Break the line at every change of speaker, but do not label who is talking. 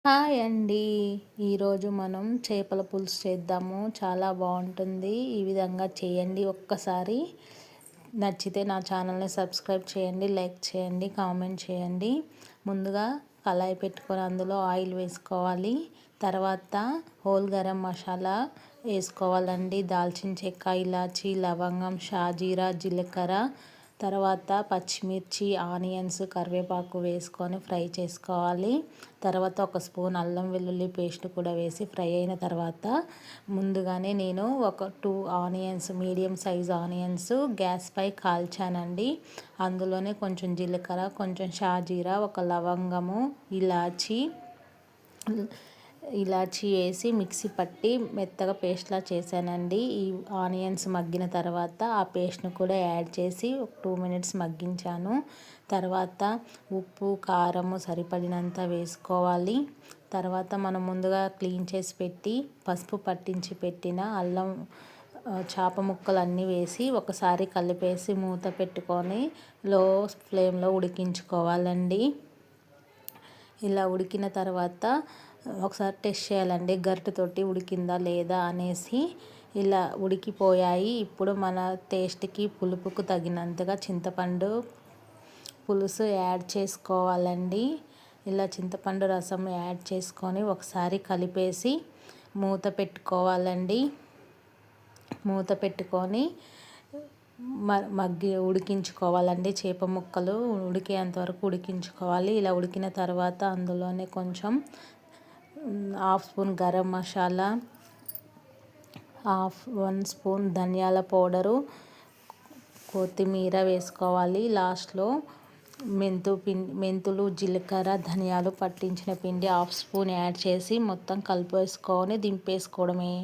Hi అండి. ఈరోజు మనం చేపల పులుసు చేద్దాము. చాలా బాగుంటుంది. ఈ విధంగా చేయండి ఒక్కసారి. నచ్చితే నా ఛానల్ని సబ్స్క్రైబ్ చేయండి, లైక్ చేయండి, కామెంట్ చేయండి. ముందుగా కళాయి పెట్టుకొని అందులో ఆయిల్ వేసుకోవాలి. తర్వాత హోల్ గరం మసాలా వేసుకోవాలండి. దాల్చిన చెక్క, ఇలాచి, లవంగం, షాజీరా, జీలకర్ర, తర్వాత పచ్చిమిర్చి, ఆనియన్స్, కరివేపాకు వేసుకొని ఫ్రై చేసుకోవాలి. తర్వాత ఒక స్పూన్ అల్లం వెల్లుల్లి పేస్ట్ కూడా వేసి ఫ్రై అయిన తర్వాత ముందుగానే నేను ఒక 2 onions, medium size onions gas పై కాల్చానండి. అందులోనే కొంచెం జీలకర్ర, కొంచెం షాజీరా, ఒక లవంగము, ఇలాచి వేసి మిక్సీ పట్టి మెత్తగా పేస్ట్లా చేశానండి. ఈ ఆనియన్స్ మగ్గిన తర్వాత ఆ పేస్ట్ను కూడా యాడ్ చేసి ఒక 2 మినిట్స్ మగ్గించాను. తర్వాత ఉప్పు, కారము సరిపడినంత వేసుకోవాలి. తర్వాత మనం ముందుగా క్లీన్ చేసి పెట్టి పసుపు పట్టించి పెట్టిన అల్లం చేప ముక్కలన్నీ వేసి ఒకసారి కలిపేసి మూత పెట్టుకొని లో ఫ్లేమ్లో ఉడికించుకోవాలండి. ఇలా ఉడికిన తర్వాత ఒకసారి టెస్ట్ చేయాలండి, గరిటెతోటి ఉడికిందా లేదా అనేసి. ఇలా ఉడికిపోయాయి. ఇప్పుడు మన టేస్ట్కి, పులుపుకు తగినంతగా చింతపండు పులుసు యాడ్ చేసుకోవాలండి. ఇలా చింతపండు రసం యాడ్ చేసుకొని ఒకసారి కలిపేసి మూత పెట్టుకోవాలండి. మూత పెట్టుకొని ఉడికించుకోవాలండి. చేప ముక్కలు ఉడికేంత వరకు ఉడికించుకోవాలి. ఇలా ఉడికిన తర్వాత అందులోనే కొంచెం 1/2 స్పూన్ గరం మసాలా, 1 స్పూన్ ధనియాల పౌడరు, కొత్తిమీర వేసుకోవాలి. లాస్ట్లో మెంతులు, జీలకర్ర, ధనియాలు పట్టించిన పిండి 1/2 స్పూన్ యాడ్ చేసి మొత్తం కలిపేసుకొని దింపేసుకోవడమే.